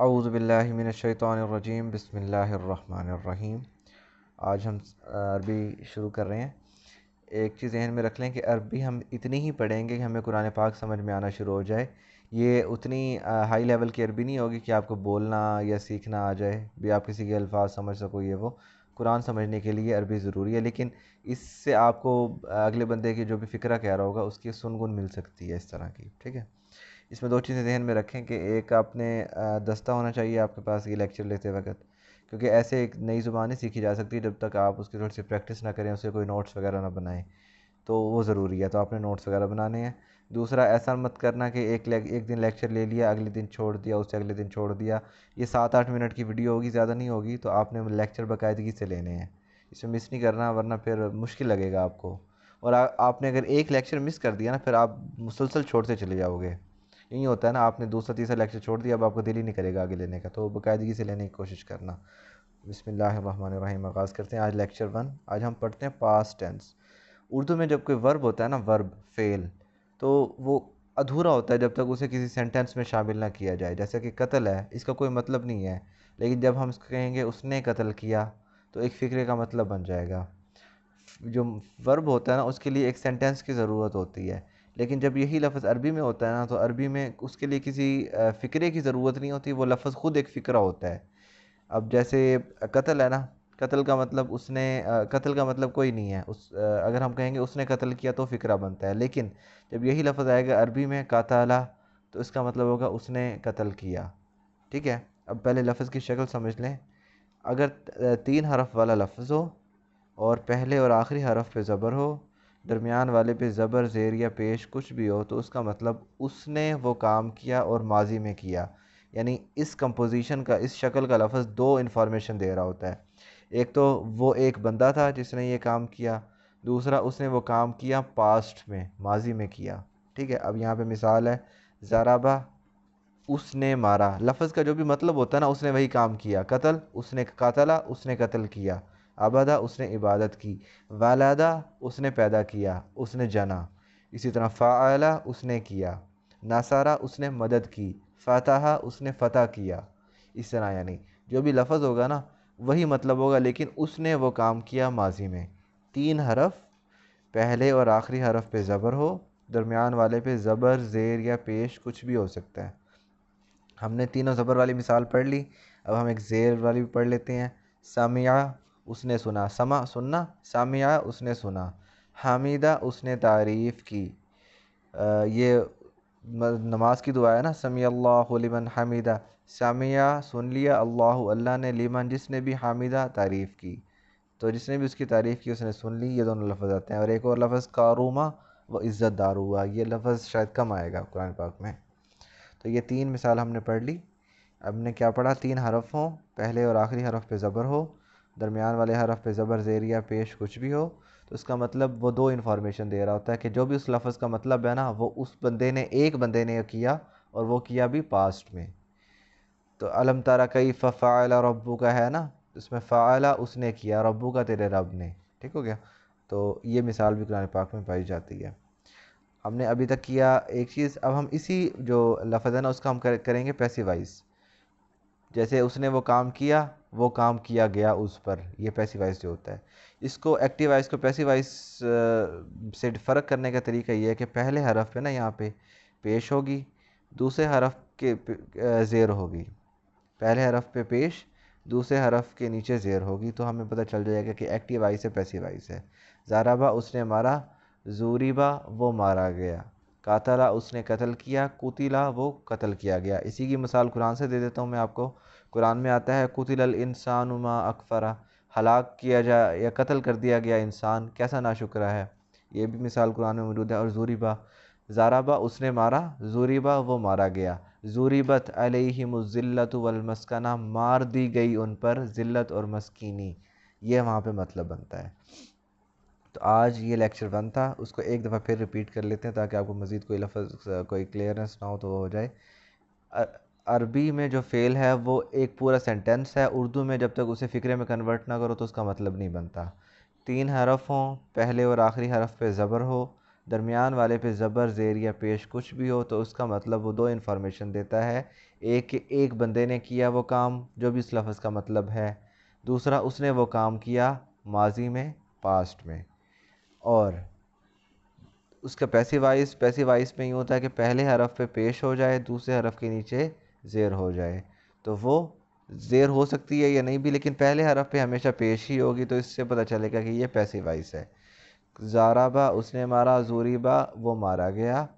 औज़ु बिल्लाहि मिनश्शैतानिर्रजीम बिस्मिल्लाहिर्रहमानिर्रहीम। आज हम अरबी शुरू कर रहे हैं। एक चीज़ ज़हन में रख लें कि अरबी हम इतनी ही पढ़ेंगे कि हमें कुरान पाक समझ में आना शुरू हो जाए। ये उतनी हाई लेवल की अरबी नहीं होगी कि आपको बोलना या सीखना आ जाए, भी आप किसी के अल्फाज समझ सको। ये वो कुरान समझने के लिए अरबी ज़रूरी है, लेकिन इससे आपको अगले बंदे की जो भी फ़िक्रा कह रहा होगा उसकी सुनगुन मिल सकती है इस तरह की। ठीक है। इसमें दो चीज़ें ज़हन में रखें कि एक आपने दस्ता होना चाहिए आपके पास ये लेक्चर लेते वक्त, क्योंकि ऐसे एक नई ज़ुबान नहीं सीखी जा सकती जब तक आप उसकी थोड़ी सी प्रैक्टिस ना करें, उसे कोई नोट्स वगैरह ना बनाएं। तो वो ज़रूरी है, तो आपने नोट्स वगैरह बनाने हैं। दूसरा, ऐसा मत करना कि एक दिन लेक्चर ले लिया, अगले दिन छोड़ दिया, उससे अगले दिन छोड़ दिया। ये 7-8 मिनट की वीडियो होगी, ज़्यादा नहीं होगी, तो आपने लेक्चर बाकायदगी से लेने हैं। इसमें मिस नहीं करना, वरना फिर मुश्किल लगेगा आपको। और आपने अगर एक लेक्चर मिस कर दिया ना, फिर आप मुसलसल छोड़ते चले जाओगे। यही होता है ना, आपने दूसरा तीसरा लेक्चर छोड़ दिया, अब आपको दिल ही नहीं करेगा आगे लेने का। तो बाकायदगी से लेने की कोशिश करना। बिस्मिल्लाहिर्रहमानिर्रहीम। आगाज़ करते हैं आज लेक्चर 1। आज हम पढ़ते हैं पास्ट टेंस। उर्दू में जब कोई वर्ब होता है ना, वर्ब फेल, तो वो अधूरा होता है जब तक उसे किसी सेंटेंस में शामिल ना किया जाए। जैसे कि कत्ल है, इसका कोई मतलब नहीं है, लेकिन जब हम इसको कहेंगे उसने कत्ल किया, तो एक फ़िक्रे का मतलब बन जाएगा। जो वर्ब होता है ना, उसके लिए एक सेंटेंस की ज़रूरत होती है, लेकिन जब यही लफ्ज़ अरबी में होता है ना, तो अरबी में उसके लिए किसी फ़िक्रे की ज़रूरत नहीं होती। वो लफ्ज़ ख़ुद एक फ़िक्रा होता है। अब जैसे कत्ल है ना, कत्ल का मतलब उसने कत्ल का मतलब कोई नहीं है। अगर हम कहेंगे उसने कत्ल किया तो फ़िक्रा बनता है, लेकिन जब यही लफ्ज़ आएगा अरबी में कातला, तो इसका मतलब होगा उसने कत्ल किया। ठीक है। अब पहले लफ्ज़ की शक्ल समझ लें। अगर 3 हरफ वाला लफ्ज़ हो और पहले और आखिरी हरफ पे ज़बर हो, दरमियान वाले पे ज़बर ज़ेर या पेश कुछ भी हो, तो उसका मतलब उसने वो काम किया और माजी में किया। यानी इस कंपोजिशन का, इस शक्ल का लफ्ज़ दो इन्फॉर्मेशन दे रहा होता है। एक तो वो एक बंदा था जिसने ये काम किया, दूसरा उसने वो काम किया पास्ट में, माजी में किया। ठीक है। अब यहाँ पे मिसाल है, ज़राबा उसने मारा। लफ्ज़ का जो भी मतलब होता है ना, उसने वही काम किया। कत्ल उसने कातला, उसने कत्ल किया। आबादा उसने इबादत की। वालादा उसने पैदा किया, उसने जना। इसी तरह फ़ाअला उसने किया। नासारा उसने मदद की। फ़ातहा उसने फ़तह किया। इस तरह यानी जो भी लफ्ज़ होगा ना, वही मतलब होगा, लेकिन उसने वो काम किया माजी में। 3 हरफ, पहले और आखिरी हरफ पे ज़बर हो, दरमियान वाले पे ज़बर ज़ेर या पेश कुछ भी हो सकता है। हमने तीनों ज़बर वाली मिसाल पढ़ ली, अब हम एक ज़ेर वाली भी पढ़ लेते हैं। सामिया उसने सुना, समा सुनना, सामिया उसने सुना। हामिदा उसने तारीफ़ की। ये नमाज की दुआ है ना, समी अल्लाहु लिमन हामिदा। सामिया सुन लिया, अल्लाहु अल्लाह ने, लिमन जिसने भी, हामिदा तारीफ़ की, तो जिसने भी उसकी तारीफ़ की उसने सुन ली। ये दोनों लफ्ज़ आते हैं। और एक और लफ्ज़ कारूमा व इज़्ज़त दार हुआ, ये लफ्ज़ शायद कम आएगा कुरान पाक में। तो ये 3 मिसाल हमने पढ़ ली। अब ने क्या पढ़ा, 3 हरफ हों, पहले और आखिरी हरफ पे ज़बर हो, दरमियान वाले हरफ पे ज़बर ज़ेर या पेश कुछ भी हो, तो उसका मतलब वो दो इन्फॉर्मेशन दे रहा होता है कि जो भी उस लफ्ज़ का मतलब है ना, वो उस बंदे ने, एक बंदे ने किया, और वो किया भी पास्ट में। तो अलम तारा कई फ़फ़अल रब्बु का है ना, उसमें फ़अला उसने किया, रब्बु का तेरे रब ने। ठीक हो गया। तो ये मिसाल भी कुरान पाक में पाई जाती है। हमने अभी तक किया एक चीज़। अब हम इसी जो लफ्ज़ है ना, उसका हम करेंगे पैसिवाइज। जैसे उसने वो काम किया, वो काम किया गया उस पर, ये पैसिवाइज जो होता है। इसको एक्टिवाइज को पैसिवाइज से फ़र्क करने का तरीका ये है कि पहले हरफ पे ना, यहाँ पे पेश होगी, दूसरे हरफ के ज़ेर होगी। पहले हरफ पे पेश, दूसरे हरफ के नीचे ज़ेर होगी, तो हमें पता चल जाएगा कि एक्टिवाइज से पैसिवाइज है। ज़ाराबा उसने मारा, ज़ूरिबा वो मारा गया। कातला उसने कत्ल किया, कुतिला वो कत्ल किया गया। इसी की मिसाल कुरान से दे देता हूँ मैं आपको। कुरान में आता है कुतिलल इंसानु मा अकफरा, हलाक किया जाए या कत्ल कर दिया गया इंसान, कैसा नाशुक्रा है। ये भी मिसाल कुरान में मौजूद है। और ज़ूरिबा, ज़ाराबा उसने मारा, ज़ूरिबा वो मारा गया। ज़ुरिबत अलैहिमुज़्ज़िल्लतु वल मस्कना, मार दी गई उन पर ज़िल्लत और मस्कीनी। ये वहाँ पे मतलब बनता है। तो आज ये लेक्चर 1 था, उसको एक दफ़ा फिर रिपीट कर लेते हैं ताकि आपको मज़ीद कोई लफ्ज़ कोई क्लियरेंस ना हो तो वो हो जाए। अरबी में जो फ़ेल है वो एक पूरा सेंटेंस है। उर्दू में जब तक उसे फ़िक्रे में कन्वर्ट ना करो तो उसका मतलब नहीं बनता। 3 हरफ हों, पहले और आखिरी हरफ पे ज़बर हो, दरमियान वाले पे ज़बर ज़ेर या पेश कुछ भी हो तो उसका मतलब वो दो इन्फॉर्मेशन देता है। एक बंदे ने किया वो काम जो भी इस लफ्ज़ का मतलब है, दूसरा उसने वो काम किया माजी में, पास्ट में। और उसका पैसिव वॉइस में यूँ होता है कि पहले हरफ पे पेश हो जाए, दूसरे हरफ के नीचे ज़ेर हो जाए। तो वो ज़ेर हो सकती है या नहीं भी, लेकिन पहले हरफ पे हमेशा पेश ही होगी, तो इससे पता चलेगा कि ये पैसिव वॉइस है। ज़ाराबा उसने मारा, ज़ूरिबा वो मारा गया,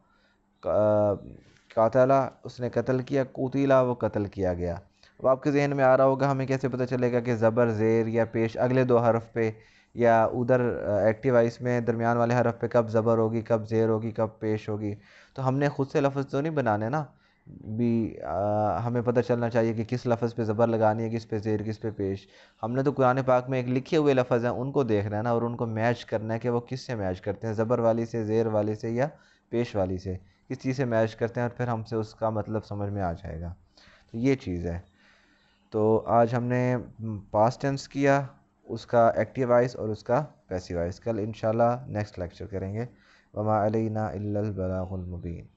कातला उसने कत्ल किया, कुतिला वो कत्ल किया गया। अब आपके जहन में आ रहा होगा हमें कैसे पता चलेगा कि ज़बर ज़ेर या पेश अगले दो हरफ पे या उधर एक्टिव वॉइस में दरमियान वाले हरफ पे कब ज़बर होगी, कब ज़ेर होगी, कब पेश होगी। तो हमने खुद से लफ्ज़ तो नहीं बनाने ना भी, हमें पता चलना चाहिए कि किस लफ्ज़ पे ज़बर लगानी है, किस पे ज़ेर, किस पे पेश। हमने तो कुरान पाक में एक लिखे हुए लफ्ज़ हैं उनको देखना है ना, और उनको मैच करना है कि वो किस से मैच करते हैं, ज़बर वाली से, ज़ेर वाली से या पेश वाली से, किस चीज़ से मैच करते हैं, और फिर हमसे उसका मतलब समझ में आ जाएगा। तो ये चीज़ है। तो आज हमने पास्ट टेंस किया, उसका एक्टिव वॉइस और उसका पैसिव वॉइस। कल इंशाल्लाह नेक्स्ट लेक्चर करेंगे। वमा अलैना इल्लल बलागुल मुबीन।